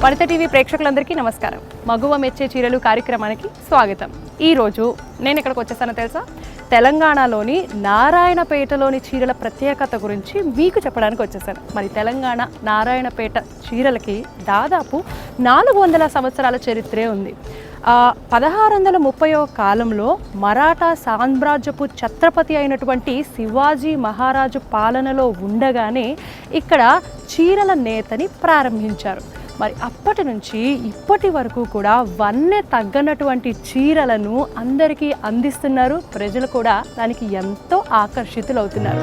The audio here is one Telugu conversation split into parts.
వనిత టీవీ ప్రేక్షకులందరికీ నమస్కారం. మగువ మెచ్చే చీరలు కార్యక్రమానికి స్వాగతం. ఈరోజు నేను ఇక్కడికి వచ్చేసానో తెలుసా, తెలంగాణలోని నారాయణపేటలోని చీరల ప్రత్యేకత గురించి మీకు చెప్పడానికి వచ్చేసాను. మరి తెలంగాణ నారాయణపేట చీరలకి దాదాపు 400 సంవత్సరాల చరిత్రే ఉంది. 1630 కాలంలో మరాఠా సామ్రాజ్యపు ఛత్రపతి అయినటువంటి శివాజీ మహారాజు పాలనలో ఉండగానే ఇక్కడ చీరల నేతని ప్రారంభించారు. మరి అప్పటి నుంచి ఇప్పటి వరకు కూడా వన్నె తగ్గనటువంటి చీరలను అందరికీ అందిస్తున్నారు. ప్రజలు కూడా దానికి ఎంతో ఆకర్షితులవుతున్నారు.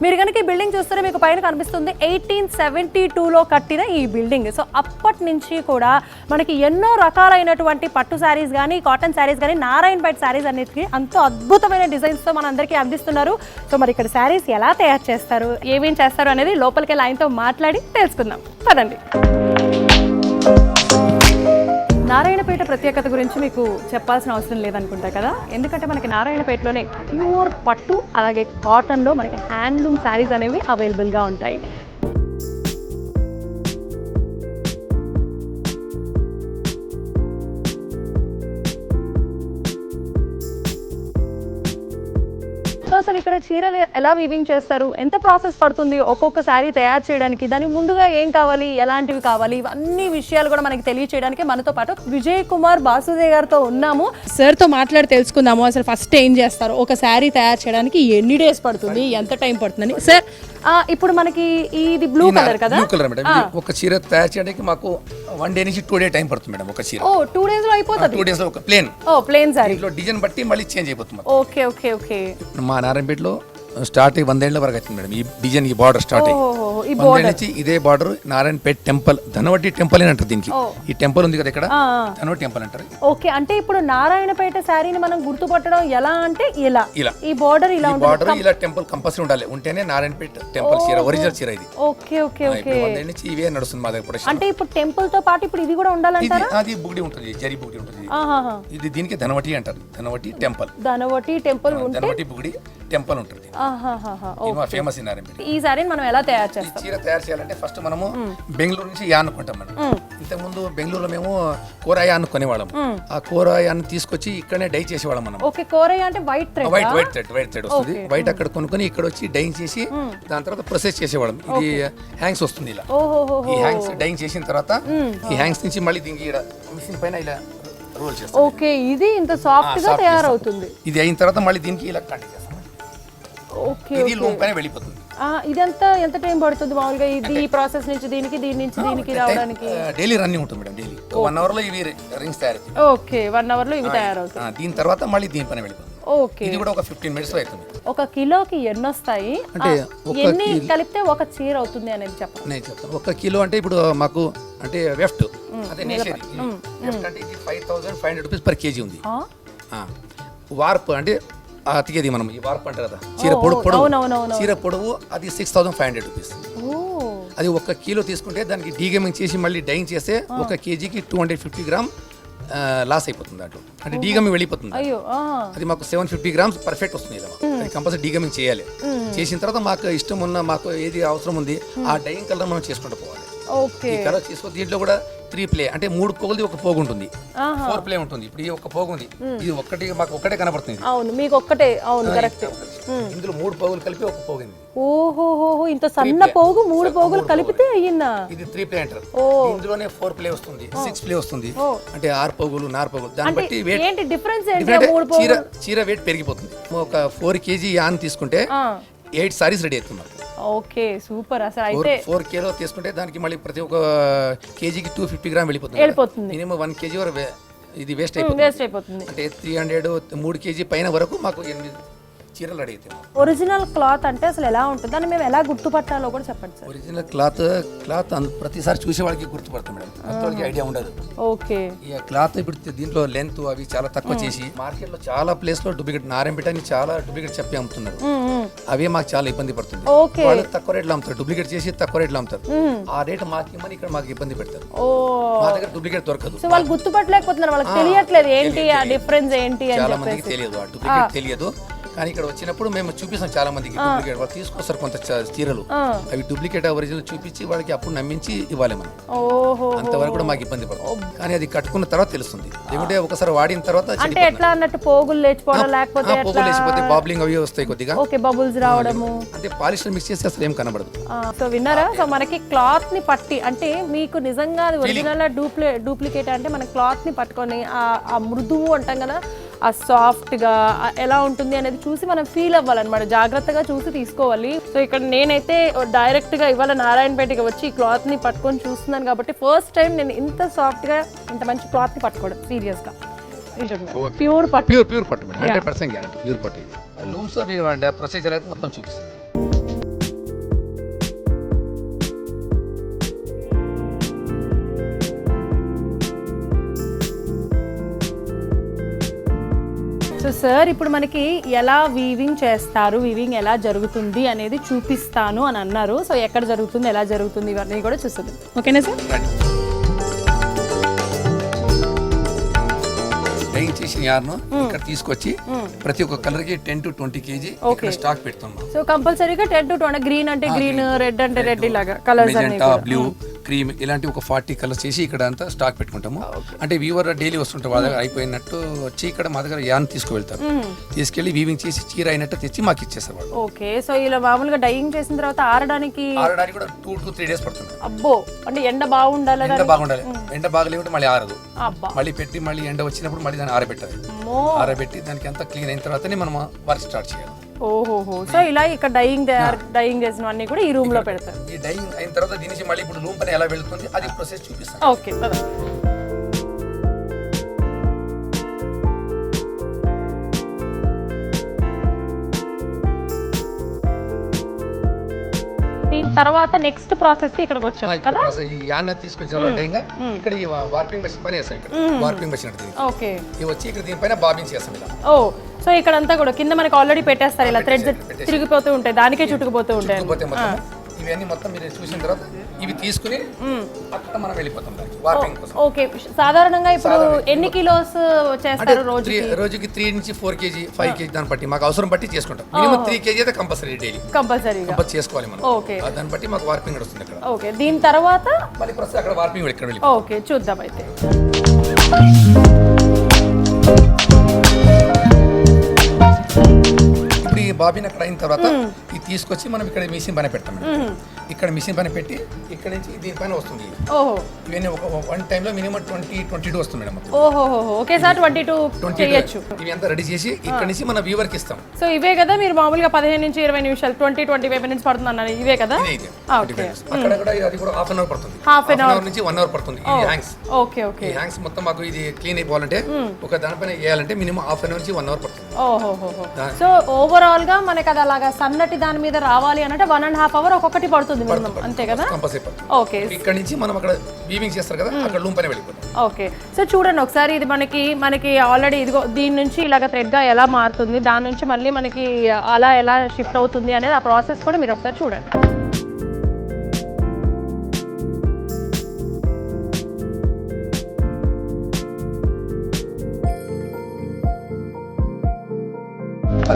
మీరు కనుక ఈ బిల్డింగ్ చూస్తే మీకు పైన కనిపిస్తుంది 1872లో కట్టిన ఈ బిల్డింగ్. సో అప్పటి నుంచి కూడా మనకి ఎన్నో రకాలైనటువంటి పట్టు శారీస్ కానీ, కాటన్ శారీస్ కానీ, నారాయణపేట శారీస్ అన్నిటికీ ఎంతో అద్భుతమైన డిజైన్స్తో మన అందరికీ అందిస్తున్నారు. సో మరి ఇక్కడ శారీస్ ఎలా తయారు చేస్తారు, ఏమేం చేస్తారు అనేది లోపలికి లైన్తో మాట్లాడి తెలుసుకుందాం. పదండి. నారాయణపేట ప్రత్యేకత గురించి మీకు చెప్పాల్సిన అవసరం లేదనుకుంటా కదా, ఎందుకంటే మనకి నారాయణపేటలోనే ప్యూర్ పట్టు అలాగే కాటన్లో మనకి హ్యాండ్లూమ్ శారీస్ అనేవి అవైలబుల్గా ఉంటాయి. అసలు ఇక్కడ చీరలు ఎలా వీవింగ్ చేస్తారు, ఎంత ప్రాసెస్ పడుతుంది ఒక్కొక్క శారీ తయారు చేయడానికి, దానికి ముందుగా ఏం కావాలి, ఎలాంటివి కావాలి, ఇవన్నీ విషయాలు కూడా మనకి తెలియచేయడానికి మనతో పాటు విజయ్ కుమార్ బాసుదేవ్ గారితో ఉన్నాము. సార్తో మాట్లాడి తెలుసుకుందాము అసలు ఫస్ట్ ఏం చేస్తారు, ఒక శారీ తయారు చేయడానికి ఎన్ని డేస్ పడుతుంది, ఎంత టైం పడుతుందని. సార్ ఇప్పుడు మనకి ఇది బ్లూ కలర్ కదా, బ్లూ కలర్ మేడం. ఒక చీర తయారు చేయడానికి మాకు 1 డే నుంచి 2 డే టైం పడుతుంది మేడం. ఒక చీర 2 days లో అయిపోతుంది. 2 days లో ఒక ప్లేన్ సారీ డిజైన్ బట్టి మళ్ళీ చేంజ్ అయిపోతుంది. Okay okay okay. మా నారాయణపేటలో స్టార్ట్ 100 ఏళ్ల వరకు అవుతుంది మేడం. ఈ డిజైన్, ఈ బార్డర్ స్టార్ట్ అయ్యి 100 నుంచి ఇదే బార్డర్ నారాయణపేట టెంపుల్, ధనవటి టెంపుల్ అని అంటారు దీనికి. ఈ టెంపుల్ ఉంది కదా ఇక్కడ, ధనవటి టెంపుల్ అంటారు. ఓకే, అంటే ఇప్పుడు నారాయణపేట శారీని మనం గుర్తుపట్టడం ఎలా అంటే ఇలా ఈ బార్డర్ ఇలా ఉంటుంది. బార్డర్ ఇలా టెంపుల్ కంపల్సరీ ఉండాలి, ఉంటేనే నారాయణపేట టెంపుల్ చీర, ఒరిజినల్ చీర ఇది. Okay okay okay. 100 నుంచి ఇవే నడుస్తుంది మా దగ్గర. అంటే ఇప్పుడు టెంపుల్ తో పాటు ఇప్పుడు ఇది కూడా ఉండాలంటారా? అది బుగ్డి ఉంటుంది, జరీ బుగ్డి ఉంటుంది. ఇది దీనికి ధనవటి అంటారు, ధనవటి టెంపుల్. ధనవటి టెంపుల్ ఉంటే ధనవటి బుగ్డి టెంపుల్ ఉంటుంది. ఫేమస్ ఈ నారాయణపేట. ఈ సారీ మనం ఎలా తయారు చేస్తాం? చీర తయారు చేయాలంటే ఫస్ట్ మనము బెంగళూరు నుంచి యాన్ కొంటాం మనం. ఇంతకుముందు బెంగళూరులో మేము కోరాయాన్ కొనేవాళ్ళం. ఆ కోరాయాన్ తీసుకొచ్చి ఇక్కడనే డై చేసేవాళ్ళం మనం. ఓకే, కోరాయా అంటే వైట్ థ్రెడ్ వస్తుంది. వైట్ అక్కడ కొనుక్కొని ఇక్కడ వచ్చి డై చేసి దాని తర్వాత ప్రొసెస్ చేసేవాళ్ళం. ఇది హ్యాంగ్స్ వస్తుంది ఇలా. ఈ హ్యాంగ్స్ డై చేసిన తర్వాత ఈ హ్యాంగ్స్ నుంచి మళ్ళీ దీనికి మిషన్ పైన ఇలా రోల్ చేస్తాం. ఓకే, ఇది ఇంత సాఫ్ట్ గా తయారవుతుంది. ఇది అయిన తర్వాత మళ్ళీ దీనికి ఇలా కట్ చేస్తాం. ఓకే, ఇది లూమ్ పైన వెళ్ళిపోతుంది. ఇదంతా ఎంత టైం పడుతుంది మామూలుగా ఇది ఈ ప్రాసెస్ నుంచి దీనికి, దీని నుంచి దీనికి రావడానికి? డైలీ రన్నింగ్ ఉంటుంది మేడం. డైలీ 1 hour లో ఇవి రింగ్స్ తయారవుతాయి. ఓకే, 1 hour లో ఇవి తయారవుతాయి. దీని తర్వాత మళ్ళీ దీని పైన వెళ్ళిపోతుంది. ఓకే, ఇది కూడా ఒక 15 minutes లో అవుతుంది. ఒక కిలోకి ఎన్ని వస్తాయి, అంటే ఎన్ని కలిపితే ఒక చీర అవుతుంది అనేది చెప్పండి. నేను చెప్తాను. 1 కిలో అంటే ఇప్పుడు మాకు అంటే వెఫ్ట్ అదే నేసేది. వెఫ్ట్ అంటే ఇది 5500 రూపీస్ పర్ కేజీ ఉంది. వార్ప్ అంటే అతికేది మనం ఈ వార్ప్ అంటారు కదా, చీర పొడవు అది 6500 రూపీస్. అది 1 కిలో తీసుకుంటే దానికి డీగేమింగ్ చేసి మళ్ళీ డైయింగ్ చేస్తే 1 kgకి 250 grams లాస్ అయిపోతుంది. దాంట్లో అంటే డీగమింగ్ వెళ్ళిపోతుంది. అది మాకు 750 grams పర్ఫెక్ట్ వస్తుంది. అది కంపల్సరీ డీగమింగ్ చేయాలి. చేసిన తర్వాత మాకు ఇష్టం ఉన్న, మాకు ఏది అవసరం ఉంది ఆ డైయింగ్ కలర్ మనం చేసుకుంటూ పోవాలి. ఈ కలర్ చేసుకుని దీంట్లో కూడా 3 ప్లే అంటే 3 పోగులది ఒక పోగు ఉంటుంది, 4 ప్లే ఉంటుంది. ఇప్పుడు ఈ ఒక పోగు ఉంది, ఇది మాకు ఒక్కటే కనబడుతుంది. అవును, మీకు ఒక్కటే. అవును, కరెక్ట్. ఇందులో 3 పోగులు కలిపి ఒక పోగు. ఓహోహో, ఇంత సన్న పోగు 3 పోగులు కలిపితే అయ్యిందా? ఇది 3 ప్లే అంటారు. ఇందులోనే 4 ప్లే వస్తుంది, 6 ప్లే వస్తుంది. అంటే 6 పోగులు 4 పోగులు. దాన్ని బట్టి ఏంటి డిఫరెన్స్ ఏంటి? చీర వెయిట్ పెరిగిపోతుంది. ఒక 4 kg యాన్ తీసుకుంటే 8 సారీస్ రెడీ అవుతుంది. Okay, super. అసలు అయితే 4 కిలో తీసుకుంటే దానికి మళ్ళీ ప్రతి ఒక్క కేజీకి 250 grams వెళ్ళిపోతుంది. మినిమం 1 kg వరకు ఇది వేస్ట్ అయిపోతుంది. అంటే 3 kg పైన వరకు మాకు 8 చీరలు రెడీ అవుతాయి. ఒరిజినల్ క్లాత్ అంటే అసలు ఎలా ఉంటుంది, దాన్ని మేము ఎలా గుర్తుపట్టాలో కూడా చెప్పండి సార్. ఒరిజినల్ క్లాత్ ప్రతిసారి చూసే వాళ్ళకి గుర్తుపడతాం మేడం, కొత్త వాళ్ళకి ఐడియా ఉండదు. ఓకే, ఈ క్లాత్ ఇప్పుడు దీంట్లో లెంత్ అవి చాలా తక్కువ చేసి మార్కెట్ లో చాలా ప్లేస్ లో డూప్లికేట్ నారాయణపేట అని చాలా డూప్లికేట్ చెప్పి అమ్ముతున్నారు. అవే మాకు చాలా ఇబ్బంది పడుతుంది. వాళ్ళు తక్కువ రేట్లో అమ్ముతారు, డూప్లికేట్ చేసి తక్కువ రేట్లో అమ్ముతారు. ఆ రేట్ మాకు ఇమ్మని ఇక్కడ మాకు ఇబ్బంది పెడతారు. మా దగ్గర డూప్లికేట్ దొరకదు. సో వాళ్ళు గుర్తుపట్టలేకపోతున్నారు, వాళ్ళకి తెలియట్లేదు ఏంటి ఆ డిఫరెన్స్ ఏంటి అని. చాలా మందికి తెలియదు, ఆ డూప్లికేట్ తెలియదు. కానీ ఇక్కడ వచ్చినప్పుడు మేము చూపిస్తాం చాలా మందికి డూప్లికేట్ వాళ్ళు తీసుకొస్తారు కొంత చీరలు అవి డూప్లికేట్ ఒరిజినల్ చూపించి వాళ్ళకి అప్పుడు నమ్మించి ఇవ్వాలి మనం. ఓహో, అంతవరకు కూడా మాకు ఇబ్బంది పడుతుంది. కానీ అది కట్టుకున్న తర్వాత తెలుస్తుంది. ఏమిటంటే ఒకసారి వాడిన తర్వాత అంటే ఎట్లా అన్నట్టు పోగులు లేచిపోవడం లేకపోతే పోగులు లేచిపోతే బాబ్లింగ్ అవి వస్తాయి కొద్దిగా. ఓకే, బబుల్స్ రావడము. అంటే పాలిస్టర్ మిక్స్ చేస్తే అసలు ఏం కనబడదు. సో విన్నారా? సో మనకి క్లాత్ ని పట్టి అంటే మీకు నిజంగా అది ఒరిజినల్ డూప్లికేట్ అంటే మన క్లాత్ ని పట్టుకొని ఆ మృదువు అంటాం కదా, ఆ సాఫ్ట్ గా ఎలా ఉంటుంది అనేది చూసి మనం ఫీల్ అవ్వాలన్నమాట. జాగ్రత్తగా చూసి తీసుకోవాలి. సో ఇక్కడ నేనైతే డైరెక్ట్ గా ఇవాళ నారాయణపేటకి వచ్చి ఈ క్లాత్ ని పట్టుకొని చూస్తున్నాను కాబట్టి ఫస్ట్ టైం నేను ఇంత సాఫ్ట్ గా ఇంత మంచి క్లాత్ ని పట్టుకోవడం సీరియస్ గా. ప్యూర్ పట్టు, ప్యూర్ పట్టు 100% గ్యారెంటీ ప్యూర్ పట్టు. ఇది లూమ్స్ అవి ప్రొసీజర్ అయితే మొత్తం చూపిస్తుంది. సో సార్ ఇప్పుడు మనకి ఎలా వీవింగ్ చేస్తారు, వీవింగ్ ఎలా జరుగుతుంది అనేది చూపిస్తాను అని అన్నారు. సో ఎక్కడ జరుగుతుంది, ఎలా జరుగుతుంది, ఇవన్నీ కూడా చూస్తుంది. ఓకేనా సార్? డైయింగ్ చేసిన యార్ను ఇక్కడ తీసుకొచ్చి ప్రతి ఒక్క కలర్ కి 10 to 20 kg ఇక్కడ స్టాక్ పెడుతున్నాం. సో కంపల్సరీగా 10 to 20, గ్రీన్ అంటే గ్రీన్, రెడ్ అంటే రెడ్, ఇలాగా కలర్స్ అన్ని బ్లూ, క్రీమ్ ఇలాంటి ఒక 40 కలర్స్ చేసి ఇక్కడ అంతా స్టాక్ పెట్టుకుంటాము. అంటే వీవర్ డైలీ వస్తుంటారు, వాళ్ళ దగ్గర అయిపోయినట్టు వచ్చి ఇక్కడ మా దగ్గర యాన్ తీసుకువెళ్తారు. తీసుకెళ్లి వీవింగ్ చేసి చీర అయినట్టు తెచ్చి మాకు ఇచ్చేస్తారు వాళ్ళు. ఓకే. సో ఇలా మామూలుగా డైయింగ్ చేసిన తర్వాత ఆరడానికి కూడా 2 to 3 days పడుతుంది. అబ్బో, అంటే ఎండ బాగుండాలి. ఎండ బాగుండాలి. ఎండ బాగలేకుంటే మళ్ళీ ఆరదు. మళ్ళీ పెట్టి మళ్ళీ ఎండ వచ్చినప్పుడు మళ్ళీ దాన్ని ఆరబెట్టాలి. ఆరబెట్టి దానికి అంతా క్లీన్ అయిన తర్వాతనే మనం వర్క్ స్టార్ట్ చేయాలి. ఓహోహో. సో ఇలా ఇక్కడ డైయింగ్ చేసినవన్నీ కూడా ఈ రూమ్ లో పెడతారు. ఈ డైయింగ్ అయిన తర్వాత దీని నుంచి మళ్ళీ ఇప్పుడు లూమ్ పని ఎలా వెళ్తుంది అది ప్రాసెస్ చూపిస్తాను. ఓకే. తర్వాత నెక్స్ట్ ప్రాసెస్ ఇక్కడికి వచ్చాం కదా. ఈ యాన్న తీసుకొచ్చిన ఇక్కడ ఈ వార్పింగ్ మెషిన్ పని చేస్తాం. ఇక్కడ వార్పింగ్ మెషిన్ అంటే ఓకే, ఇది వచ్చి ఇక్కడ దీనిపైన బాబింగ్ చేస్తాం ఇలా. ఓ, సో ఇక్కడ అంతా కూడా కింద మనకి ఆల్రెడీ పెట్టేస్తారు, ఇలా థ్రెడ్స్ తిరిగిపోతూ ఉంటాయి, దానికే చుట్టుకుపోతూ ఉంటాయి. ఇవన్నీ మొత్తం మీరు చూసిన తర్వాత ఇవి తీసుకుని అక్కడ మనం వెళ్ళిపోతాం వార్పింగ్ కోసం. ఓకే. సాధారణంగా ఇప్పుడు ఎన్ని కిలోస్ చేస్తారు రోజుకి 3 నుంచి 4 kg 5 kg దాన్ని బట్టి మాకు అవసరం బట్టి చేసుకుంటాం. మినిమం 3 kg అయితే కంపల్సరీ డైలీ కంపల్సరీ చేసుకోవాలి మనం. ఓకే, దాన్ని బట్టి మాకు వార్పింగ్ వస్తుంది ఇక్కడ. ఓకే. దీని తర్వాత మళ్ళీ ప్రస్తుతం అక్కడ వార్పింగ్ ఇక్కడ వెళ్ళి. ఓకే, చూద్దాం అయితే. ఇప్పుడు ఈ బాబిన్ అక్కడ అయిన తర్వాత ఇది తీసుకొచ్చి మనం ఇక్కడ మిషన్ పైన పెడతాం. ఇక్కడ మిషన్ పైన పెట్టి ఇక్కడ నుంచి దీనిపైన వస్తుంది. ఓహో, ఇవన్నీ ఒక వన్ టైమ్ లో మినిమం 20-22 వస్తుంది మేడం. ఓహో, ఒకేసారి 22 చేయొచ్చు. ఇవి అంతా రెడీ చేసి ఇక్కడ నుంచి మన వ్యూవర్ కి ఇస్తాం. సో ఇవే కదా మీరు మామూలుగా 15 నుంచి 20 నిమిషాలు 20-25 minutes పడుతుంది అన్నారు, ఇవే కదా? అక్కడ కూడా అది కూడా హాఫ్ అన్ అవర్ పడుతుంది. హాఫ్ అన్ అవర్ నుంచి 1 hour పడుతుంది. ఈ హ్యాంగ్స్, ఓకే ఓకే, ఈ హ్యాంగ్స్ మొత్తం మాకు ఇది క్లీన్ అయిపోవాలంటే ఒక దానిపైన వేయాలంటే మినిమం హాఫ్ అన్ అవర్ నుంచి 1 hour పడుతుంది. ఓహో. సో ఓవరాల్ గా మనకి అది అలాగా సన్నటి దాని మీద రావాలి అంటే 1.5 hours ఒక్కొక్కటి పడుతుంది మినిమం, అంతే కదా? ఓకే. ఇక్కడ నుంచి మనం అక్కడ వీవింగ్ చేస్తారు కదా, అక్కడ లూమ్ పైన వెళ్ళిపోతాం. ఓకే. సో చూడండి ఒకసారి, ఇది మనకి ఆల్రెడీ ఇదిగో దీని నుంచి ఇలాగ థ్రెడ్ గా ఎలా మారుతుంది, దాని నుంచి మళ్ళీ మనకి అలా ఎలా షిఫ్ట్ అవుతుంది అనేది ఆ ప్రాసెస్ కూడా మీరు ఒకసారి చూడండి.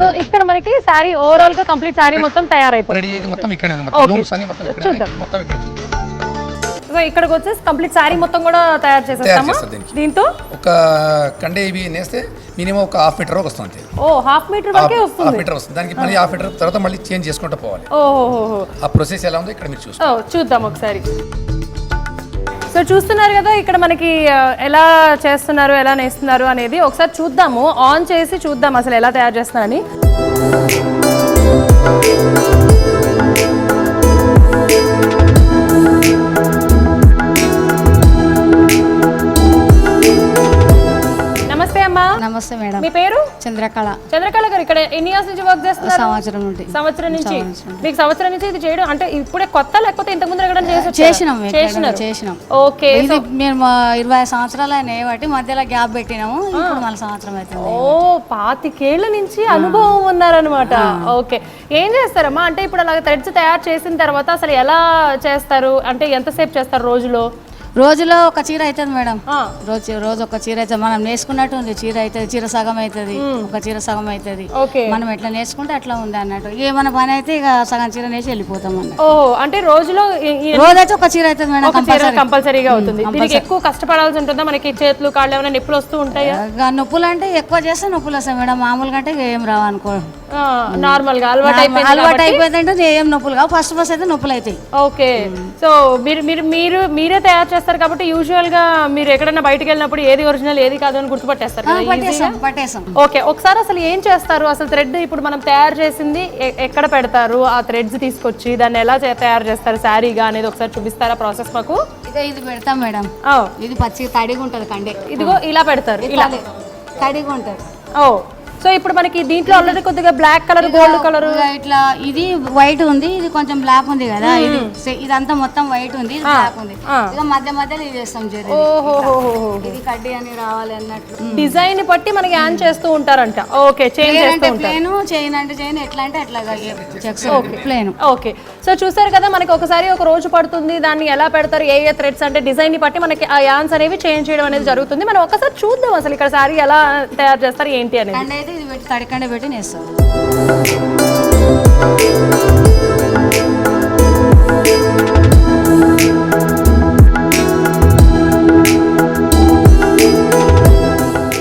సో ఇక్కడ మనకి సారీ ఓవరాల్ గా కంప్లీట్ సారీ మొత్తం తయారైపోయింది. సో ఇక్కడికి వచ్చేసి కంప్లీట్ సారీ మొత్తం కూడా తయారు చేసేస్తాము. దీంతో ఒక కండే ఇవి నేస్తే మినిమం ఒక హాఫ్ మీటర్ వస్తుంది. ఓ, హాఫ్ మీటర్ వరకే వస్తుంది. హాఫ్ మీటర్ వస్తుంది. దానికి మళ్ళీ హాఫ్ మీటర్ తర్వాత మళ్ళీ చేంజ్ చేసుకుంటూ పోవాలి. ఓహో, ఆ ప్రాసెస్ ఎలా ఉందో ఇక్కడ మీరు చూద్దాం ఒకసారి. సో చూస్తున్నారు కదా ఇక్కడ మనకి ఎలా చేస్తున్నారు, ఎలా నేస్తున్నారు అనేది ఒకసారి చూద్దాము. ఆన్ చేసి చూద్దాం అసలు ఎలా తయారు చేస్తున్నారని. నమస్తే అమ్మా. నమస్తే మేడం. మీ పేరు? చంద్రకళ. చంద్రకళ గారు ఇక్కడ ఎన్ని ఇయర్స్ నుంచి వర్క్ చేస్తున్నారు? సంవత్సరం నుండి. సంవత్సరం నుంచి. మీకు సంవత్సరం నుంచి ఇది చేయడం అంటే ఇప్పుడే కొత్త లేకపోతే ఇంతకు ముందు ఎక్కడ చేసినాం. ఓకే. ఇది మేము 20 సంవత్సరాలు అయినాయి బట్టి మధ్యలో గ్యాప్ పెట్టినాము. ఇప్పుడు మన సంవత్సరం అవుతుంది. ఓ, 25 ఏళ్ల నుంచి అనుభవం ఉన్నారనమాట. ఓకే. ఏం చేస్తారమ్మా అంటే ఇప్పుడు అలాగ థ్రెడ్స్ తయారు చేసిన తర్వాత అసలు ఎలా చేస్తారు, అంటే ఎంతసేపు చేస్తారు రోజులో? రోజులో ఒక చీర అవుతుంది మేడం. ఆ. రోజు ఒక చీర అవుతుంది. మనం నేర్చుకున్నట్టు ఉంది. చీర అవుతుంది, చీర సగం అవుతుంది, ఒక చీర సగం అవుతుంది. ఓకే. మనం ఎట్లా నేర్చుకుంటే అట్లా ఉంది అన్నట్టు. ఇక మన పని అయితే ఇక సగం చీర నేసి వెళ్ళిపోతాం అన్నట్టు. ఓ అంటే రోజులో రోజైతే ఒక చీర అవుతుంది మేడం. ఒక చీర కంపల్సరీగా అవుతుంది. దీనికి ఎక్కువ కష్టపడాల్సి ఉంటుందా? మనకి చేతులు కాళ్ళు ఏమైనా నొప్పులు వస్తూ ఉంటాయా? ఇక నొప్పులు అంటే ఎక్కువ చేస్తే నొప్పులు వస్తాయి మేడం. మామూలుగా అంటే ఏం రావు అనుకో. నార్మల్ గా అలవాటు అలవాటు అయిపోయిందంటే ఏం నొప్పులు కావు. ఫస్ట్ అయితే నొప్పులు అవుతాయి. ఓకే. సో మీరే తయారు చేస్తారు కాబట్టి యూజువల్ గా మీరు ఎక్కడైనా బయటకు వెళ్ళినప్పుడు ఏది ఒరిజినల్ ఏది కాదు అని గుర్తుపట్టేస్తారు కదా ఈజీగా? పట్టేసాం. ఓకే. ఒకసారి అసలు ఏం చేస్తారు? అసలు థ్రెడ్ ఇప్పుడు మనం తయారు చేసింది ఎక్కడ పెడతారు? ఆ థ్రెడ్స్ తీసుకొచ్చి దాన్ని ఎలా తయారు చేస్తారు శారీగా అనేది ఒకసారి చూపిస్తారా ప్రాసెస్ మాకు? ఇక ఇది పెడతాం మేడం. ఇది పచ్చి తడిగా ఉంటుంది కండే. ఇదిగో ఇలా పెడతారు. ఇలా తడిగా ఉంటుంది. ఓ సో ఇప్పుడు మనకి దీంట్లో ఆల్రెడీ కొద్దిగా బ్లాక్ కలర్ గోల్డ్ కలర్ ఇట్లా ఇది వైట్ ఉంది, ఇది కొంచెం బ్లాక్ ఉంది కదా. ఇదంతా మొత్తం వైట్ ఉంది, ఇది బ్లాక్ ఉంది. ఇక మధ్యలో ఇది వేస్తాం జరీ. ఇది కడ్డీ అని రావాలి అన్నట్లు డిజైన్ బట్టి మనకి యాన్ చేస్తూ ఉంటారంట. ఓకే. చేంజ్ చేస్తూ ఉంటారు. ప్లేన్ చైన్ అంటే చైన్, ఎట్లా అంటే అట్లా చెక్స్ ప్లేన్. ఓకే. సో చూసారు కదా, మనకి ఒకసారి ఒక రోజు పడుతుంది. దాన్ని ఎలా పెడతారు, ఏ థ్రెడ్స్ అంటే డిజైన్ ని బట్టి మనకి ఆ యాన్స్ అనేవి చేంజ్ చేయడం అనేది జరుగుతుంది. మనం ఒకసారి చూద్దాం అసలు ఇక్కడ సారీ ఎలా తయారు చేస్తారు ఏంటి అనేది. ఇది పెట్టి తడికండ పెట్టి నేస్తాం.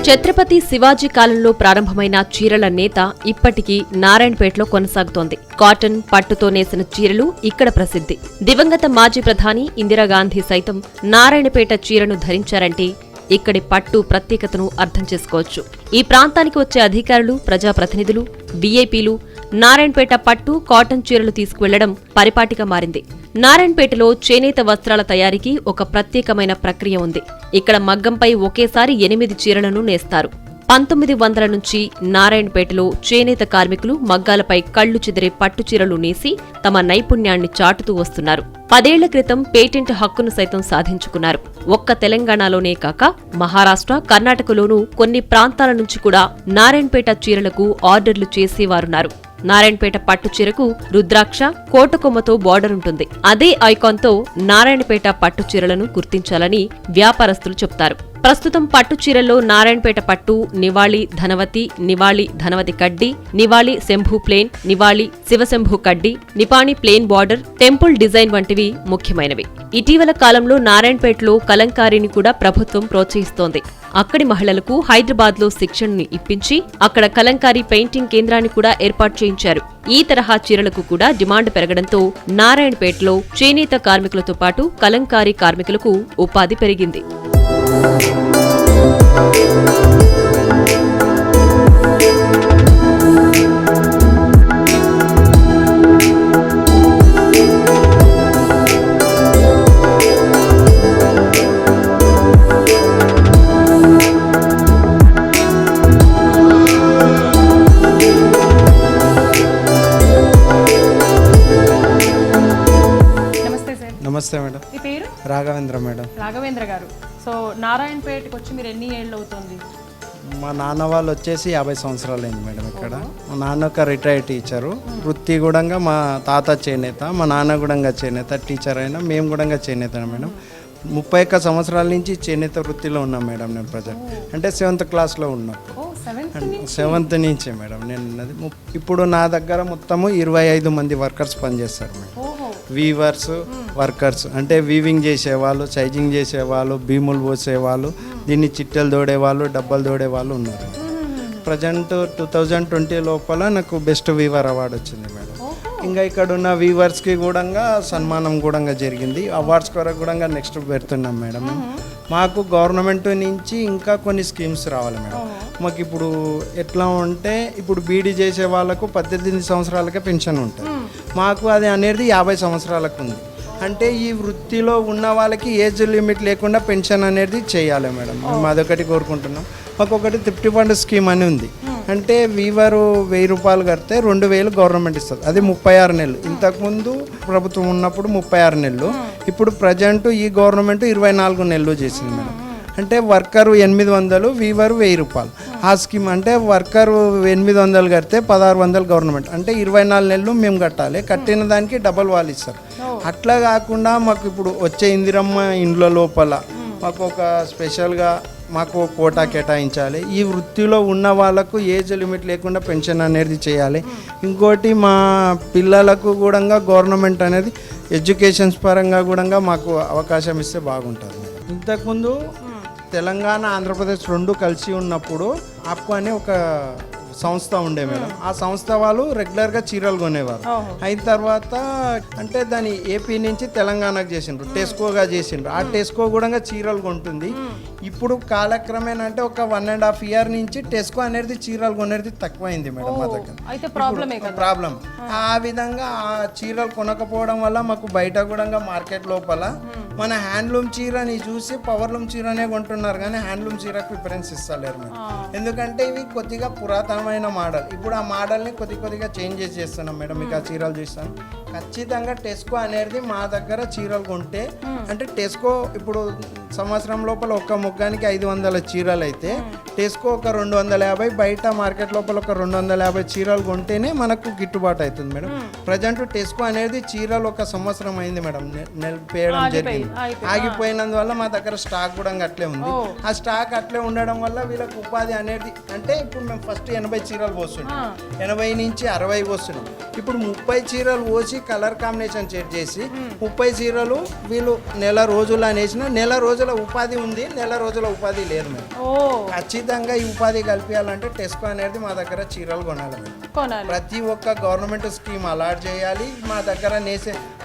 ఛత్రపతి శివాజీ కాలంలో ప్రారంభమైన చీరల నేత ఇప్పటికీ నారాయణపేటలో కొనసాగుతోంది. కాటన్, పట్టుతో నేసిన చీరలు ఇక్కడ ప్రసిద్ధి. దివంగత మాజీ ప్రధాని ఇందిరాగాంధీ సైతం నారాయణపేట చీరను ధరించారంటే ఇక్కడి పట్టు ప్రత్యేకతను అర్థం చేసుకోవచ్చు. ఈ ప్రాంతానికి వచ్చే అధికారులు, ప్రజాప్రతినిధులు, వీఐపీలు నారాయణపేట పట్టు, కాటన్ చీరలు తీసుకువెళ్లడం పరిపాటిగా మారింది. నారాయణపేటలో చేనేత వస్త్రాల తయారీకి ఒక ప్రత్యేకమైన ప్రక్రియ ఉంది. ఇక్కడ మగ్గంపై ఒకేసారి 8 చీరలను నేస్తారు. 1900 నుంచి నారాయణపేటలో చేనేత కార్మికులు మగ్గాలపై కళ్లు చెదిరే పట్టు చీరలు నేసి తమ నైపుణ్యాన్ని చాటుతూ వస్తున్నారు. 10 ఏళ్ల క్రితం పేటెంట్ హక్కును సైతం సాధించుకున్నారు. ఒక్క తెలంగాణలోనే కాక మహారాష్ట్ర, కర్ణాటకలోనూ కొన్ని ప్రాంతాల నుంచి కూడా నారాయణపేట చీరలకు ఆర్డర్లు చేసేవారున్నారు. నారాయణపేట పట్టు చీరకు రుద్రాక్ష, కోటకొమ్మతో బార్డర్ ఉంటుంది. అదే ఐకాన్తో నారాయణపేట పట్టు చీరలను గుర్తించాలని వ్యాపారస్తులు చెప్తారు. ప్రస్తుతం పట్టు చీరల్లో నారాయణపేట పట్టు, నివాళి ధనవతి, నివాళి ధనవతి కడ్డీ, నివాళి శంభు ప్లేన్, నివాళి శివశంభు కడ్డీ, నిపాణి ప్లేన్ బార్డర్, టెంపుల్ డిజైన్ వంటివి ముఖ్యమైనవి. ఇటీవల కాలంలో నారాయణపేటలో కలంకారీని కూడా ప్రభుత్వం ప్రోత్సహిస్తోంది. అక్కడి మహిళలకు హైదరాబాద్లో శిక్షణను ఇప్పించి అక్కడ కలంకారీ పెయింటింగ్ కేంద్రాన్ని కూడా ఏర్పాటు చేయించారు. ఈ తరహా చీరలకు కూడా డిమాండ్ పెరగడంతో నారాయణపేటలో చేనేత కార్మికులతో పాటు కలంకారీ కార్మికులకు ఉపాధి పెరిగింది. నమస్తే మేడం. మీ పేరు? రాఘవేంద్ర మేడం. రాఘవేంద్ర గారు. సో నారాయణపేటకి వచ్చి మీరు ఎన్ని ఏళ్ళు అవుతుంది? మా నాన్న వాళ్ళు వచ్చేసి 50 సంవత్సరాలు అయింది మేడం ఇక్కడ. మా నాన్న ఒక రిటైర్డ్ టీచరు. వృత్తి కూడా మా తాత చేనేత, మా నాన్న కూడా చేనేత టీచర్ అయినా, మేము కూడా చేనేత మేడం. 31 సంవత్సరాల నుంచి చేనేత వృత్తిలో ఉన్నాం మేడం. నేను ప్రజెంట్ అంటే 7th క్లాస్లో ఉన్నప్పుడు, 7th నుంచే మేడం నేను ఉన్నది. ఇప్పుడు నా దగ్గర మొత్తము 25 మంది వర్కర్స్ పనిచేస్తారు మేడం. వీవర్స్, వర్కర్స్ అంటే వీవింగ్ చేసేవాళ్ళు, సైజింగ్ చేసేవాళ్ళు, భీములు పోసేవాళ్ళు, దీన్ని చిట్టెలు దోడేవాళ్ళు, డబ్బాలు దోడేవాళ్ళు ఉన్నారు. ప్రజెంట్ 2020 లోపల నాకు బెస్ట్ వీవర్ అవార్డు వచ్చింది మేడం. ఇంకా ఇక్కడ ఉన్న వీవర్స్కి కూడా సన్మానం కూడా జరిగింది. అవార్డ్స్ కొరకు కూడా నెక్స్ట్ పెడుతున్నాం మేడం. మాకు గవర్నమెంట్ నుంచి ఇంకా కొన్ని స్కీమ్స్ రావాలి మేడం. మాకు ఇప్పుడు ఎట్లా ఉంటే, ఇప్పుడు బీడీ చేసే వాళ్ళకు 18 సంవత్సరాలకే పెన్షన్ ఉంటుంది. మాకు అది అనేది 50 సంవత్సరాలకు ఉంది. అంటే ఈ వృత్తిలో ఉన్న వాళ్ళకి ఏజ్ లిమిట్ లేకుండా పెన్షన్ అనేది చేయాలి మేడం. మేము అదొకటి కోరుకుంటున్నాం. మాకు ఒకటి థ్రిఫ్ట్ ఫండ్ స్కీమ్ అని ఉంది. అంటే వీవరు 1000 రూపాయలు కడితే 2000 గవర్నమెంట్ ఇస్తుంది. అది 36 నెలలు. ఇంతకుముందు ప్రభుత్వం ఉన్నప్పుడు 36 నెలలు. ఇప్పుడు ప్రజెంట్ ఈ గవర్నమెంట్ 24 నెలలు చేసింది మేడం. అంటే వర్కరు 800, వీవరు 1000 రూపాయలు. ఆ స్కీమ్ అంటే వర్కరు 800 కడితే 1600 గవర్నమెంట్. అంటే 24 నెలలు మేము కట్టాలి. కట్టిన దానికి డబల్ వాళ్ళు ఇస్తారు. అట్లా కాకుండా మాకు ఇప్పుడు వచ్చే ఇందిరమ్మ ఇండ్ల లోపల మాకు ఒక స్పెషల్గా మాకు కోటా కేటాయించాలి. ఈ వృత్తిలో ఉన్న వాళ్ళకు ఏజ్ లిమిట్ లేకుండా పెన్షన్ అనేది చేయాలి. ఇంకోటి మా పిల్లలకు కూడా గవర్నమెంట్ అనేది ఎడ్యుకేషన్స్ పరంగా కూడా మాకు అవకాశం ఇస్తే బాగుంటుంది. ఇంతకుముందు తెలంగాణ ఆంధ్రప్రదేశ్ రెండు కలిసి ఉన్నప్పుడు ఆప్కో అనే ఒక సంస్థ ఉండే మేడం. ఆ సంస్థ వాళ్ళు రెగ్యులర్గా చీరలు కొనేవారు. అయిన తర్వాత అంటే దాన్ని ఏపీ నుంచి తెలంగాణకు చేసిండ్రు, టెస్కోగా చేసిండ్రు. ఆ టెస్కో కూడా చీరలు కొంటుంది. ఇప్పుడు కాలక్రమేణా అంటే ఒక 1.5 year నుంచి టెస్కో అనేది చీరలు కొనేది తక్కువైంది మేడం మా దగ్గర. అయితే ప్రాబ్లమే కదా. ప్రాబ్లం ఆ విధంగా ఆ చీరలు కొనకపోవడం వల్ల మాకు బయట కూడా మార్కెట్ లోపల మన హ్యాండ్లూమ్ చీరని చూసి పవర్లూమ్ చీరనే కొంటున్నారు, కానీ హ్యాండ్లూమ్ చీరకు ప్రిఫరెన్స్ ఇస్తలేరు మేడం. ఎందుకంటే ఇవి కొద్దిగా పురాతనమైన మోడల్. ఇప్పుడు ఆ మోడల్ని కొద్దిగా చేంజ్ చేస్తున్నాం మేడం. మీకు ఆ చీరలు చూస్తాను. ఖచ్చితంగా టెస్కో అనేది మా దగ్గర చీరలు కొంటే అంటే టెస్కో ఇప్పుడు సంవత్సరం లోపల ఒక్క ముగ్గానికి 500 చీరలు అయితే టెస్కో ఒక 250, బయట మార్కెట్ లోపల ఒక 250 చీరలు కొంటేనే మనకు గిట్టుబాటు అవుతుంది మేడం. ప్రజెంట్ టెస్కో అనేది చీరలు ఒక సంవత్సరం అయింది మేడం నిలిపేయడం జరిగింది. ఆగిపోయినందువల్ల మా దగ్గర స్టాక్ కూడా అట్లే ఉంది. ఆ స్టాక్ అట్లే ఉండడం వల్ల వీళ్ళకి ఉపాధి అనేది అంటే ఇప్పుడు మేము ఫస్ట్ 80 చీరలు పోస్తున్నాం, 80 నుంచి 60 పోస్తున్నాం. ఇప్పుడు 30 చీరలు పోసి కలర్ కాంబినేషన్ సెట్ చేసి 30 చీరలు వీళ్ళు నెల రోజులు అనేసిన నెల రోజుల ఉపాధి ఉంది, నెల రోజుల ఉపాధి లేదు మేడం. ఖచ్చితంగా ఈ ఉపాధి కల్పించాలంటే టెస్కో అనేది మా దగ్గర చీరలు కొనాలి మేడం. ప్రతి ఒక్క గవర్నమెంట్ స్కీమ్ అలాట్ చేయాలి. మా దగ్గర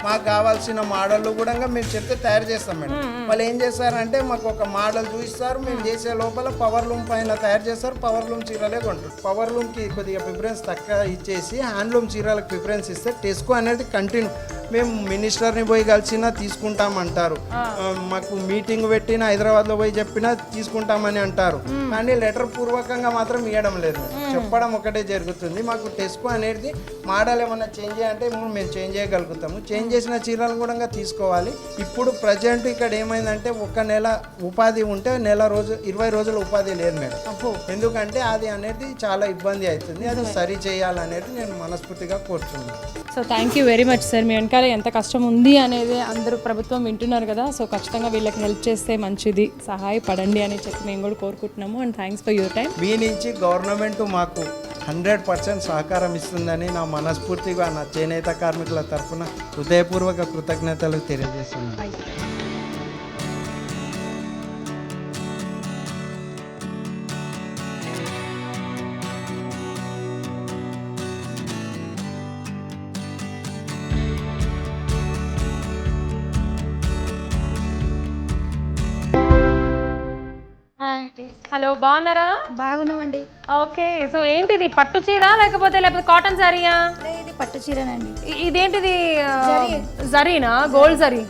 మాకు కావాల్సిన మోడళ్ళు కూడా మేము చెప్తే తయారు చేస్తాం మేడం. వాళ్ళు ఏం చేస్తారంటే మాకు ఒక మోడల్ చూపిస్తారు, మేము చేసే లోపల పవర్ లూమ్ పైన తయారు చేస్తారు, పవర్ లూమ్ చీరలే కొంటారు. పవర్ లూమ్కి కొద్దిగా ప్రిఫరెన్స్ తక్కువ ఇచ్చేసి హ్యాండ్లూమ్ చీరలకు ప్రిఫరెన్స్ ఇస్తే టెస్కో అనేది కంటిన్యూ మేము మినిస్టర్ని పోయి కలిసినా తీసుకుంటామంటారు, మాకు మీటింగ్ పెట్టినా హైదరాబాద్లో పోయి చెప్పినా తీసుకుంటామని అంటారు, కానీ లెటర్ పూర్వకంగా మాత్రం ఇవ్వడం లేదు. చెప్పడం ఒకటే జరుగుతుంది. మాకు టెస్కో అనేది మోడల్ ఏమన్నా చేంజ్ చేయాలంటే మేము చేంజ్ చేయగలుగుతాము. చేంజ్ చేసిన చీరలు కూడా తీసుకోవాలి. ఇప్పుడు ప్రజెంట్ ఇక్కడ ఏమైందంటే ఒక నెల ఉపాధి ఉంటే 20 రోజుల ఉపాధి లేదు మేడం. ఎందుకంటే అది అనేది చాలా ఇబ్బంది అవుతుంది. అది సరి చేయాలనేది నేను మనస్ఫూర్తిగా కోరుతున్నాను. So thank you very much sir. మీ వెనకాల ఎంత కష్టం ఉంది అనేది అందరూ ప్రభుత్వం వింటున్నారు కదా. సో ఖచ్చితంగా వీళ్ళకి హెల్ప్ చేస్తే మంచిది, సహాయపడండి అని చెప్పి మేము కూడా కోరుకుంటున్నాము. And thanks for your time. మీ నుంచి గవర్నమెంట్ మాకు 100% సహకారం ఇస్తుందని నా మనస్ఫూర్తిగా నా చేనేత కార్మికుల తరఫున హృదయపూర్వక కృతజ్ఞతలు తెలియజేస్తున్నాను. హలో, బాగున్నారా? బాగున్నామండి. ఓకే, సో ఏంటిది పట్టు చీర లేకపోతే కాటన్ సారీయా? ఇది పట్టు చీరనండి. ఇదేంటిది? Zarina? Gold zari.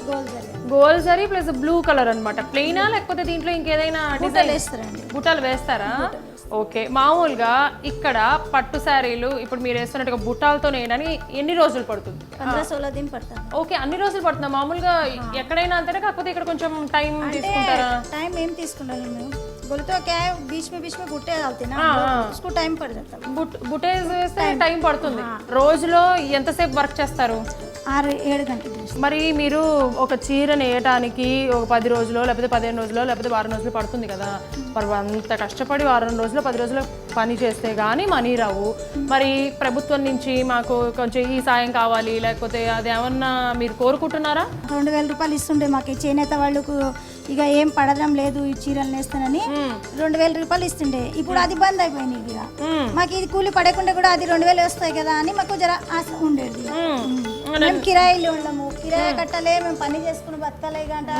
Gold zari plus blue colour అన్నమాట. ప్లెయినా లేకపోతే దీంట్లో ఇంకేదైనా బుట్టలు వేస్తారా? ఓకే. మామూలుగా ఇక్కడ పట్టు శారీలు ఇప్పుడు మీరు వేస్తున్నట్టుగా బుట్టాలతో నేయడానికి ఎన్ని రోజులు పడుతుంది? 15-16 दिन पड़ता है. ఓకే, అన్ని రోజులు పడుతుందా? మామూలుగా ఎక్కడైనా అంతేనా, కాకపోతే ఇక్కడ కొంచెం టైం తీసుకుంటారా? टाइम ఏం తీసుకుంటాను మేము. बोले तो क्या है, बीच में बुट्टे डालते ना, उसको टाइम पड़ जाता है. బుట్టేస్ వేస్తే టైం పడుతుంది. రోజులో ఎంతసేపు వర్క్ చేస్తారు? 6-7 గంటలు. మరి మీరు ఒక చీర నేయటానికి ఒక 10 రోజులో లేకపోతే 15 రోజులో లేకపోతే 10 రోజులు పడుతుంది కదా. మరి అంత కష్టపడి 2 రోజులు 10 రోజులు పని చేస్తే కానీ మనీ రావు. మరి ప్రభుత్వం నుంచి మాకు కొంచెం ఈ సాయం కావాలి లేకపోతే అది ఏమన్నా మీరు కోరుకుంటున్నారా? 2000 రూపాయలు ఇస్తుండే మాకు చేనేత వాళ్ళకు. ఇక ఏం పడడం లేదు ఈ చీరలు నేస్తానని 2000 రూపాయలు ఇస్తుండే. ఇప్పుడు అది బంద్ అయిపోయింది. ఇక మాకు ఇది కూలి పడకుండా కూడా అది 2000 వస్తాయి కదా అని మాకు జర ఆశ ఉండేది. మేము కిరాయిలు ఉండము, కిరాయి కట్టాలి, మేము పని చేసుకుని బతకాలి. గంట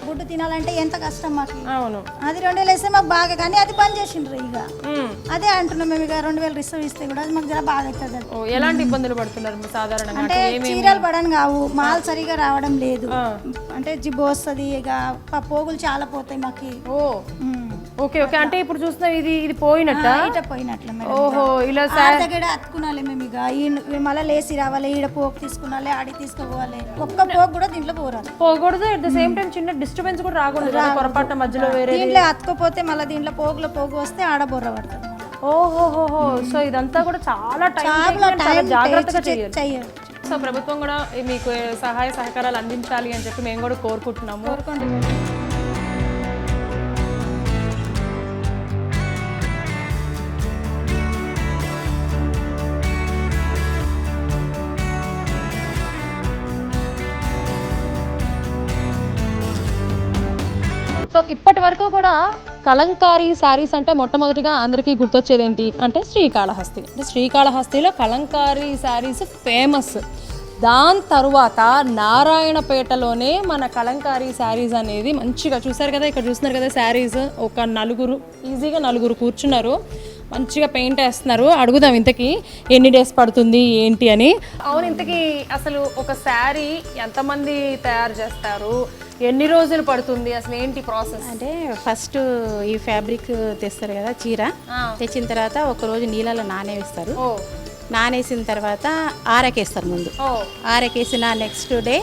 గుడ్డు తినాలంటే ఎంత కష్టం మాకు. అది 2000 వేస్తే మాకు బాగా, కానీ అది బంద్ చేసిండ్రు. ఇక అదే అంటున్నాం మేము. ఇక 2000 రిసర్వ్ ఇస్తే కూడా అది మాకు జర బాగా అవుతుంది. ఎలాంటి ఇబ్బందులు పడుతున్నారు సాధారణంగా? అంటే చీరలు పడని కావు, మాల్ సరిగా రావడం లేదు. అంటే జిబ్బు వస్తుంది, ఇక పోగులు చాలా పోతాయి మాకు. ఓకే ఓకే, అంటే ఇప్పుడు చూస్తున్నా ఇది పోయినట్ట పోయినట్లే. ఓహో, ఇలా దగ్గర అతుకునాలి మేము. ఇక మళ్ళీ లేసి రావాలి, ఈడ పోగు తీసుకున్నాలి, ఆడి తీసుకుపోవాలి. ఒక్క పోగు కూడా దీంట్లో పోకూడదు. అట్ ద సేమ్ టైం చిన్న డిస్టర్బెన్స్ కూడా రాకూడదు, పొరపాటు మధ్యలో వేరే దీంట్లో అతుకపోతే మళ్ళీ దీంట్లో పోగు వస్తే ఆడ బొర్ర పడుతుంది. ఓహోహోహో, సో ఇదంతా కూడా చాలా టైం జాగ్రత్తగా చేయాలి. సో ప్రభుత్వం కూడా మీకు సహాయ సహకారాలు అందించాలి అని చెప్పి మేము కూడా కోరుకుంటున్నాము. సో ఇప్పటి వరకు కూడా కలంకారీ శారీస్ అంటే మొట్టమొదటిగా అందరికీ గుర్తొచ్చేది ఏంటి అంటే శ్రీకాళహస్తి. అంటే శ్రీకాళహస్తిలో కలంకారీ శారీస్ ఫేమస్. దాని తర్వాత నారాయణపేటలోనే మన కలంకారీ శారీస్ అనేది మంచిగా చూసారు కదా, ఇక్కడ చూస్తున్నారు కదా శారీస్. ఒక ఈజీగా నలుగురు కూర్చున్నారు, మంచిగా పెయింట్ వేస్తున్నారు. అడుగుదాం ఇంతకీ ఎన్ని డేస్ పడుతుంది ఏంటి అని. అవును, ఇంతకీ అసలు ఒక శారీ ఎంతమంది తయారు చేస్తారు, ఎన్ని రోజులు పడుతుంది, అసలు ఏంటి ప్రాసెస్? అంటే ఫస్ట్ ఈ ఫ్యాబ్రిక్ తెస్తారు కదా, చీర తెచ్చిన తర్వాత ఒక రోజు నీళ్ళలో నానేస్తారు. నానేసిన తర్వాత ఆరకేస్తారు. ముందు ఆరకేసిన నెక్స్ట్ డే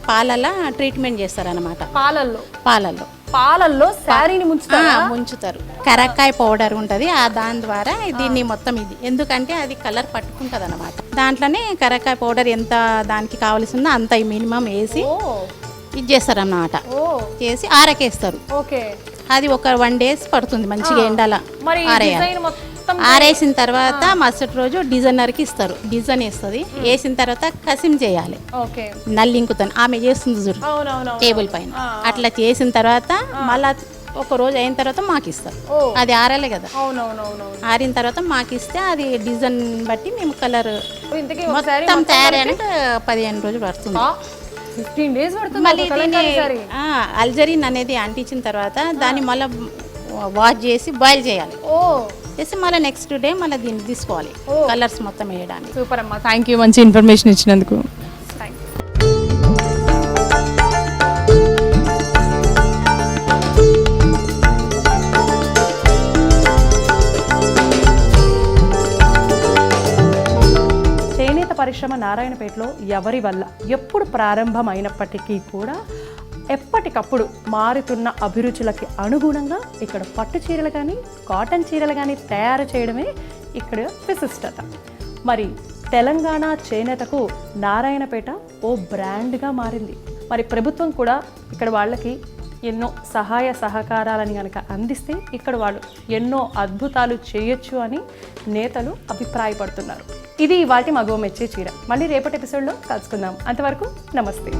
పాలల్లో ట్రీట్మెంట్ చేస్తారు అనమాట. పాలల్లో శారీని ముంచుతారు. కరక్కాయ పౌడర్ ఉంటుంది, దాని ద్వారా దీన్ని మొత్తం ఇది ఎందుకంటే అది కలర్ పట్టుకుంటుంది అనమాట. దాంట్లోనే కరక్కాయ పౌడర్ ఎంత దానికి కావాల్సిందో అంత మినిమం వేసి ఇది చేస్తారు అన్నమాట. చేసి ఆరకేస్తారు. అది ఒక 1 days పడుతుంది మంచిగా ఎండల ఆరేయాలి. ఆరేసిన తర్వాత మరుసటి రోజు డిజైనర్కి ఇస్తారు. డిజైన్ వేస్తుంది. వేసిన తర్వాత కసిం చేయాలి. నల్లింకుతో ఆమె చేస్తుంది చూడు టేబుల్ పైన. అట్లా చేసిన తర్వాత మళ్ళా ఒక రోజు అయిన తర్వాత మాకు ఇస్తారు. అది ఆరాలే కదా, ఆరిన తర్వాత మాకు ఇస్తే అది డిజైన్ బట్టి మేము కలర్ మొత్తం తయారైనాక 15 రోజులు పడుతుంది. 15 days పడుతుంది. మళ్ళీ అల్జరీన్ అనేది అంటించిన తర్వాత దాన్ని మళ్ళీ వాష్ చేసి బాయిల్ చేయాలి. చేసి మళ్ళీ నెక్స్ట్ డే మళ్ళీ దీన్ని తీసుకోవాలి కలర్స్ మొత్తం వేయడానికి. సూపర్ అమ్మా, థ్యాంక్ యూ, మంచి ఇన్ఫర్మేషన్ ఇచ్చినందుకు. చేనేత పరిశ్రమ నారాయణపేటలో ఎవరి వల్ల ఎప్పుడు ప్రారంభమైనప్పటికీ కూడా ఎప్పటికప్పుడు మారుతున్న అభిరుచులకి అనుగుణంగా ఇక్కడ పట్టు చీరలు కానీ కాటన్ చీరలు కానీ తయారు చేయడమే ఇక్కడ విశిష్టత. మరి తెలంగాణ చేనేతకు నారాయణపేట ఓ బ్రాండ్గా మారింది. మరి ప్రభుత్వం కూడా ఇక్కడ వాళ్ళకి ఎన్నో సహాయ సహకారాలని కనుక అందిస్తే ఇక్కడ వాళ్ళు ఎన్నో అద్భుతాలు చేయొచ్చు అని నేతలు అభిప్రాయపడుతున్నారు. ఇది ఇవాల్టి మగువ మెచ్చే చీర. మళ్ళీ రేపటి ఎపిసోడ్లో కలుసుకుందాం. అంతవరకు నమస్తే.